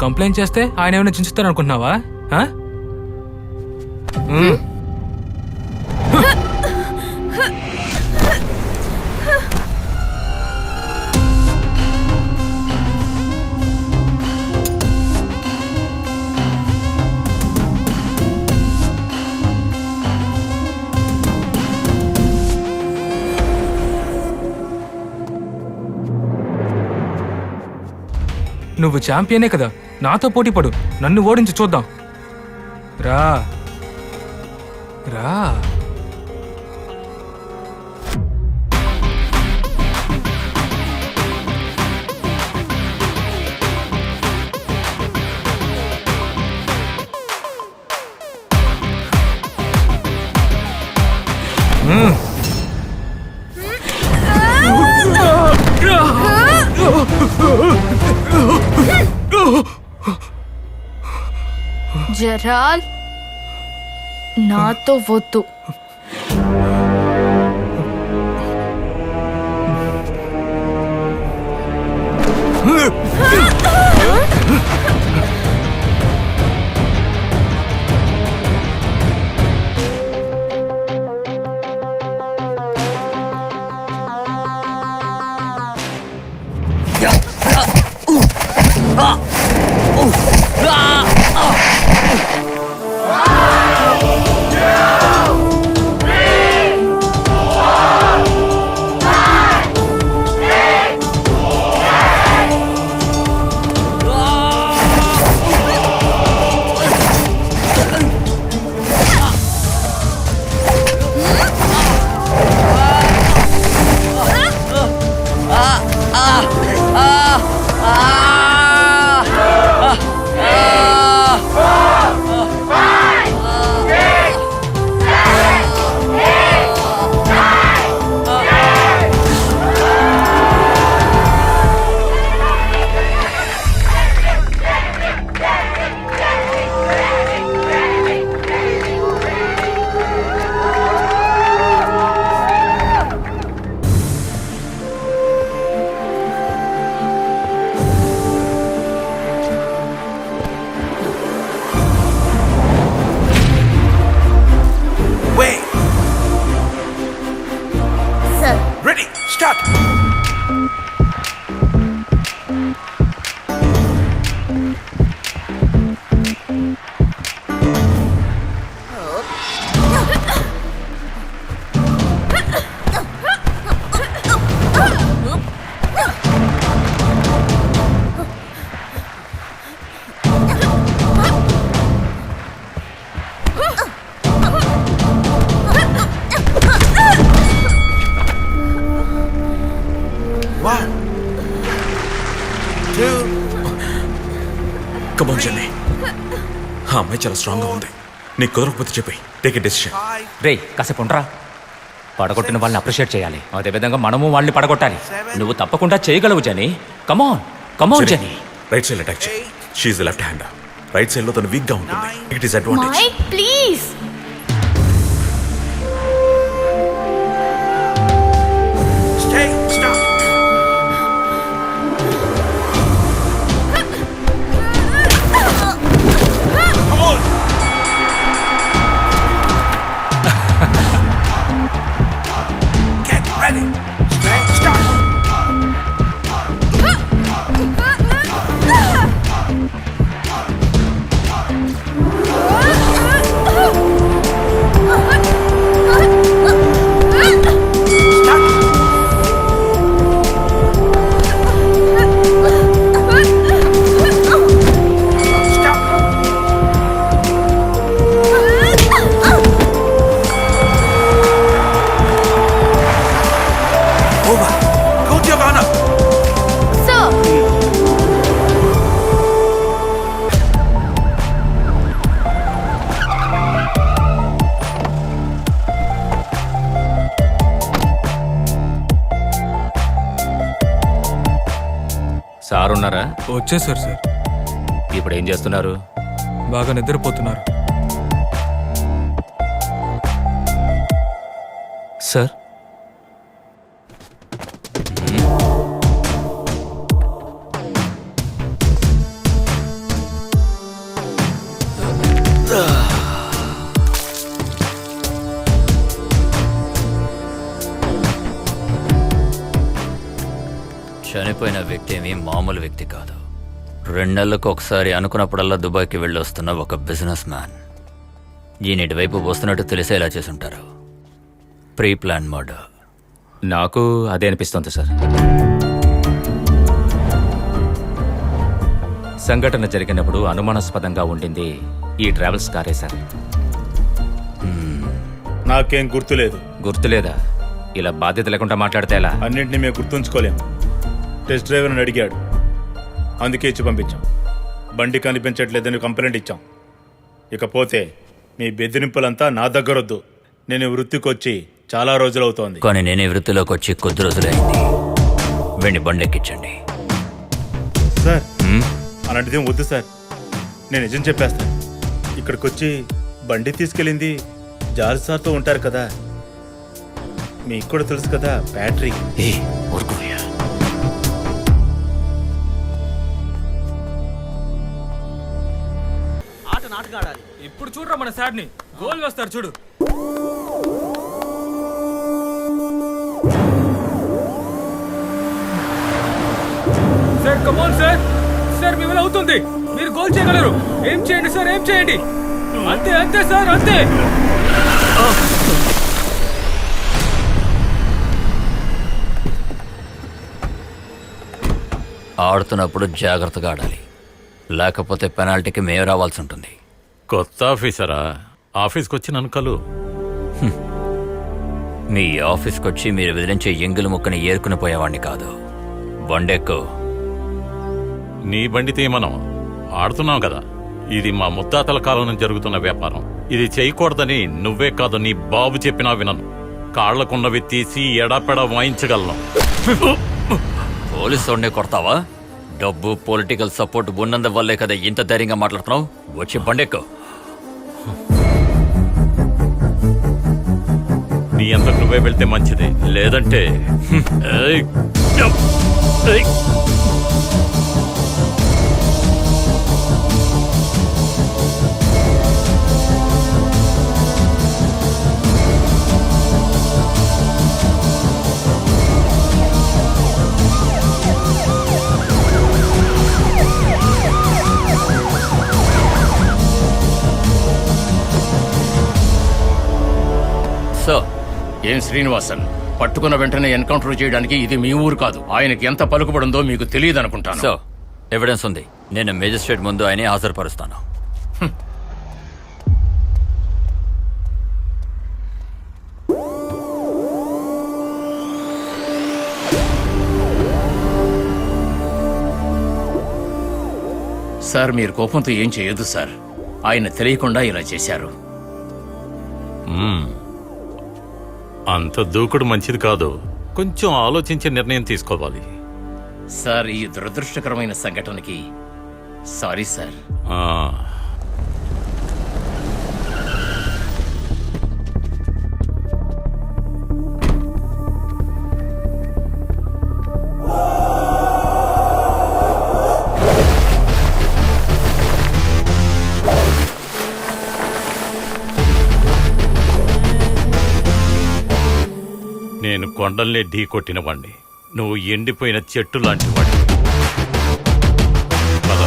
Complaint చేస్తే ఆయన ఏమైనా చించుతారనుకుంటున్నావా? నువ్వు ఛాంపియనే కదా, నాతో పోటీ పడు, నన్ను ఓడించి చూద్దాం. రా రా. జరాల్ నాతో వద్దు. అమ్మాయి చాలా స్ట్రాంగ్ గా ఉంది. నీకు కుదరకపోతే చెప్పి టేక్ ఎ డెసిషన్. రే కాసేపు ఉండరా. పడగొట్టిన వాళ్ళని అప్రిషియేట్ చేయాలి, అదేవిధంగా మనము వాళ్ళని పడగొట్టాలి. నువ్వు తప్పకుండా చేయగలవు Jani. Come on come on Jani. Right side attack చేయి. She is the left hand. Right side లో తను వీక్ గా ఉంటుంది. It is advantage. Mike please. Sir ఉన్నారా? వచ్చేసారు సార్. ఇప్పుడు ఏం చేస్తున్నారు? బాగా నిద్రపోతున్నారు సార్. చనిపోయిన వ్యక్తి ఏమీ మామూలు వ్యక్తి కాదు. 2 నెలలకు ఒకసారి అనుకున్నప్పుడల్లా దుబాయ్కి వెళ్ళి వస్తున్న ఒక బిజినెస్ మ్యాన్. ఈయన ఇటువైపు వస్తున్నట్టు తెలిసేలా చేసుంటారు. Pre plan murder. నాకు అదే అనిపిస్తుంది సార్. సంఘటన జరిగినప్పుడు అనుమానాస్పదంగా ఉండింది ఈ ట్రావెల్స్ కారే సార్. నాకేం గుర్తులేదు. గుర్తులేదా? ఇలా బాధ్యత లేకుండా మాట్లాడితే ఎలా? అన్నింటినీ మేము గుర్తుంచుకోలేము. టెస్ట్ డ్రైవర్ని అడిగాడు, అందుకే ఇచ్చి పంపించాం. బండి కనిపించట్లేదని కంప్లైంట్ ఇచ్చాం. ఇకపోతే మీ బెదిరింపులంతా నా దగ్గరొద్దు. నేను వృత్తికి వచ్చి చాలా రోజులవుతోంది. కానీ నేను ఈ వృత్తిలోకి వచ్చి కొద్ది రోజులైంది. వెండి బండెక్కించండి. సార్ అలాంటిదేం వద్దు సార్, నేను నిజం చెప్పేస్తాను. ఇక్కడికి వచ్చి బండి తీసుకెళ్ళింది జార్జ్ సార్తో ఉంటారు కదా, మీకు కూడా తెలుసు కదా, బ్యాటరీ. ఊరుకోయ్యా. ఇప్పుడు చూడరా మన సాడ్ ని గోల్ వేస్తారు చూడు. సార్ కమాన్ సార్, సార్ మీ వల్ల అవుతుంది, మీరు గోల్ చేయగలరు. ఏం చేయండి సార్, ఏం చేయండి. అంతే అంతే సార్, అంతే. ఆడుతున్నప్పుడు జాగ్రత్తగా ఆడాలి, లేకపోతే పెనాల్టీకి మేము రావాల్సి ఉంటుంది. కొత్త ఆఫీసరా? ఆఫీస్కి వచ్చి నన్ను కలు. మీ ఆఫీస్కి వచ్చి మీరు విదిలించే ఎంగిలి ముక్కని ఏరుకుని పోయేవాడిని కాదు. బండెక్కు. నీ బండి తీయమనం ఆడుతున్నావు కదా. ఇది మా ముత్తాతల కాలం నుంచి జరుగుతున్న వ్యాపారం. ఇది చేయకూడదని నువ్వే కాదు నీ బాబు చెప్పినా వినను. కాళ్లకున్నవి తీసి ఎడాపెడా వాయించగలను. పోలీసు వాడినే కొడతావా? డబ్బు పొలిటికల్ సపోర్ట్ ఉన్నందు వల్లే కదా ఇంత ధైర్యంగా మాట్లాడుతున్నావు. వచ్చి బండెక్కు. నీ అంతకు నువ్వే వెళ్తే మంచిది, లేదంటే ఏయ్! ఏయ్! సో ఏం శ్రీనివాసన్, పట్టుకున్న వెంటనే ఎన్కౌంటర్ చేయడానికి ఇది మీ ఊరు కాదు. ఆయనకి ఎంత పలుకుబడిందో మీకు తెలియదు అనుకుంటాను. సో ఎవిడెన్స్ ఉంది. నేను మేజిస్ట్రేట్ ముందు ఆయనే హాజరుపరుస్తాను. సార్ మీరు కోపంతో ఏం చేయొద్దు సార్. ఆయన తెలియకుండా ఇలా చేశారు. అంత దూకుడు మంచిది కాదు. కొంచెం ఆలోచించి నిర్ణయం తీసుకోవాలి. సార్ ఈ దురదృష్టకరమైన సంఘటనకి సారీ సార్. ఆ, నేను కొండల్ని ఢీ కొట్టిన వాణ్ణి. నువ్వు ఎండిపోయిన చెట్టు లాంటి వాడివి. పద.